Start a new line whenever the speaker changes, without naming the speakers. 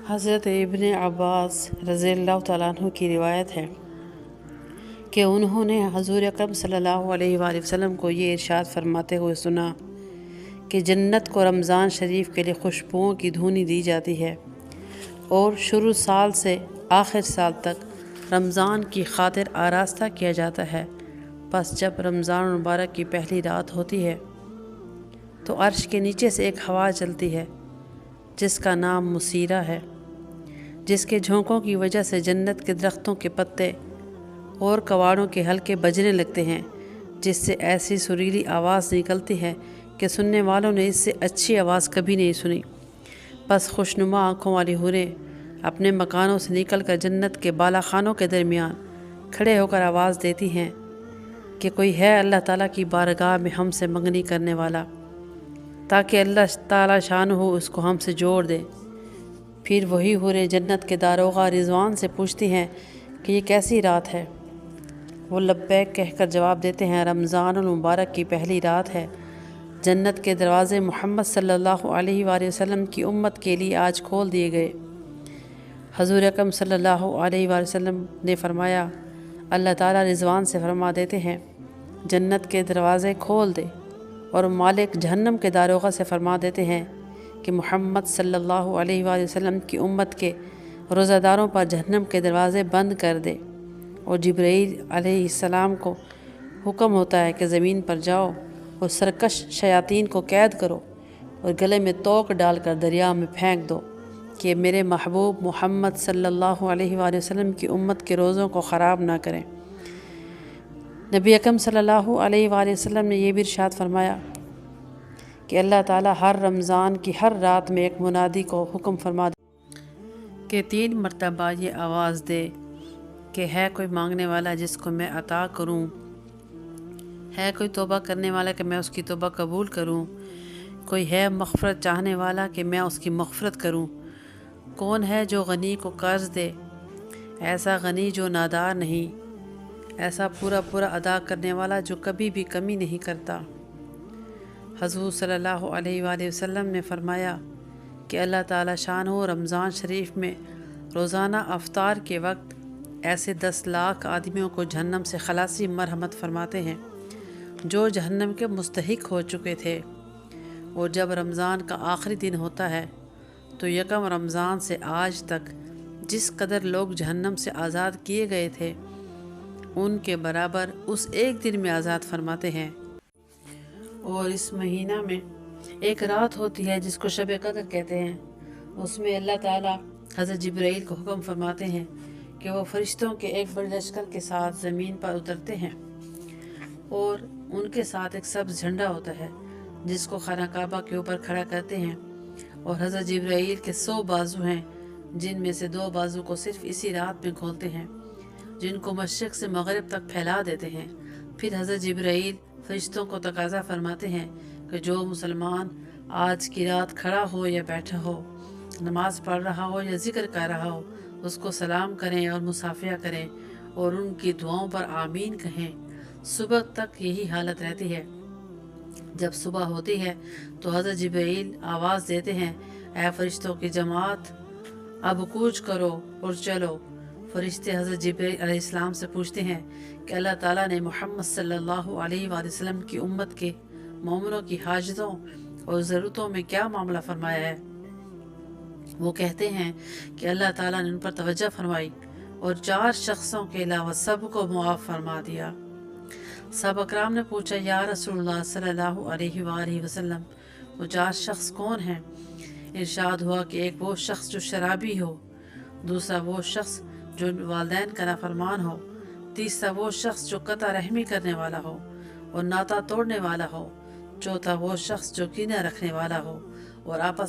حضرت ابن عباس رضی اللہ تعالیٰ عنہ کی روایت ہے کہ انہوں نے حضور اکرم صلی اللہ علیہ وآلہ وسلم کو یہ ارشاد فرماتے ہوئے سنا کہ جنت کو رمضان شریف کے لیے خوشبوؤں کی دھونی دی جاتی ہے اور شروع سال سے آخر سال تک رمضان کی خاطر آراستہ کیا جاتا ہے۔ پس جب رمضان مبارک کی پہلی رات ہوتی ہے تو عرش کے نیچے سے ایک ہوا چلتی ہے جس کا نام مسیرہ ہے، جس کے جھونکوں کی وجہ سے جنت کے درختوں کے پتے اور کواڑوں کے حلقے بجنے لگتے ہیں، جس سے ایسی سریلی آواز نکلتی ہے کہ سننے والوں نے اس سے اچھی آواز کبھی نہیں سنی۔ پس خوشنما آنکھوں والی حوریں اپنے مکانوں سے نکل کر جنت کے بالا خانوں کے درمیان کھڑے ہو کر آواز دیتی ہیں کہ کوئی ہے اللہ تعالیٰ کی بارگاہ میں ہم سے منگنی کرنے والا، تاکہ اللہ تعالیٰ شان ہو اس کو ہم سے جوڑ دے۔ پھر وہی حوریں جنت کے داروغہ رضوان سے پوچھتی ہیں کہ یہ کیسی رات ہے؟ وہ لبیک کہہ کر جواب دیتے ہیں، رمضان المبارک کی پہلی رات ہے۔ جنت کے دروازے محمد صلی اللہ علیہ وآلہ وسلم کی امت کے لیے آج کھول دیے گئے۔ حضور اکرم صلی اللہ علیہ وآلہ وسلم نے فرمایا، اللہ تعالیٰ رضوان سے فرما دیتے ہیں جنت کے دروازے کھول دے، اور مالک جہنم کے داروغہ سے فرما دیتے ہیں کہ محمد صلی اللہ علیہ وآلہ وسلم کی امت کے روزہ داروں پر جہنم کے دروازے بند کر دے، اور جبرائیل علیہ السلام کو حکم ہوتا ہے کہ زمین پر جاؤ اور سرکش شیاطین کو قید کرو اور گلے میں توق ڈال کر دریا میں پھینک دو کہ میرے محبوب محمد صلی اللہ علیہ وآلہ وسلم کی امت کے روزوں کو خراب نہ کریں۔ نبی اکرم صلی اللہ علیہ وآلہ وسلم نے یہ بھی ارشاد فرمایا کہ اللہ تعالیٰ ہر رمضان کی ہر رات میں ایک منادی کو حکم فرما دے کہ 3 مرتبہ یہ آواز دے کہ ہے کوئی مانگنے والا جس کو میں عطا کروں، ہے کوئی توبہ کرنے والا کہ میں اس کی توبہ قبول کروں، کوئی ہے مغفرت چاہنے والا کہ میں اس کی مغفرت کروں، کون ہے جو غنی کو قرض دے، ایسا غنی جو نادار نہیں، ایسا پورا پورا ادا کرنے والا جو کبھی بھی کمی نہیں کرتا۔ حضور صلی اللہ علیہ وآلہ وسلم نے فرمایا کہ اللہ تعالیٰ شان ہو رمضان شریف میں روزانہ افطار کے وقت ایسے 10 لاکھ آدمیوں کو جہنم سے خلاصی مرحمت فرماتے ہیں جو جہنم کے مستحق ہو چکے تھے، اور جب رمضان کا آخری دن ہوتا ہے تو یکم رمضان سے آج تک جس قدر لوگ جہنم سے آزاد کیے گئے تھے ان کے برابر اس ایک دن میں آزاد فرماتے ہیں۔ اور اس مہینہ میں ایک رات ہوتی ہے جس کو شب قدر کہتے ہیں، اس میں اللہ تعالیٰ حضرت جبرائیل کو حکم فرماتے ہیں کہ وہ فرشتوں کے ایک بڑے لشکر کے ساتھ زمین پر اترتے ہیں، اور ان کے ساتھ ایک سبز جھنڈا ہوتا ہے جس کو خانہ کعبہ کے اوپر کھڑا کرتے ہیں، اور حضرت جبرائیل کے 100 بازو ہیں جن میں سے 2 بازو کو صرف اسی رات میں کھولتے ہیں، جن کو مشرق سے مغرب تک پھیلا دیتے ہیں۔ پھر حضرت جبرائیل فرشتوں کو تقاضا فرماتے ہیں کہ جو مسلمان آج کی رات کھڑا ہو یا بیٹھا ہو، نماز پڑھ رہا ہو یا ذکر کر رہا ہو، اس کو سلام کریں اور مصافحہ کریں اور ان کی دعاؤں پر آمین کہیں۔ صبح تک یہی حالت رہتی ہے۔ جب صبح ہوتی ہے تو حضرت جبرائیل آواز دیتے ہیں، اے فرشتوں کی جماعت، اب کوچ کرو اور چلو۔ فرشتے حضرت جبرائیل علیہ السلام سے پوچھتے ہیں کہ اللہ تعالیٰ نے محمد صلی اللہ علیہ وآلہ وسلم کی امت کے مومنوں کی حاجتوں اور ضرورتوں میں کیا معاملہ فرمایا ہے؟ وہ کہتے ہیں کہ اللہ تعالیٰ نے ان پر توجہ فرمائی اور 4 شخصوں کے علاوہ سب کو معاف فرما دیا۔ صحابہ کرام نے پوچھا، یا رسول اللہ صلی اللہ علیہ وآلہ وسلم، وہ 4 شخص کون ہیں؟ ارشاد ہوا کہ ایک وہ شخص جو شرابی ہو، دوسرا وہ شخص جو والدین کا نافرمان ہو، تیسرا وہ شخص جو قطع رحمی کرنے والا ہو اور ناطہ توڑنے والا ہو، چوتھا وہ شخص جو کینہ رکھنے والا ہو اور آپس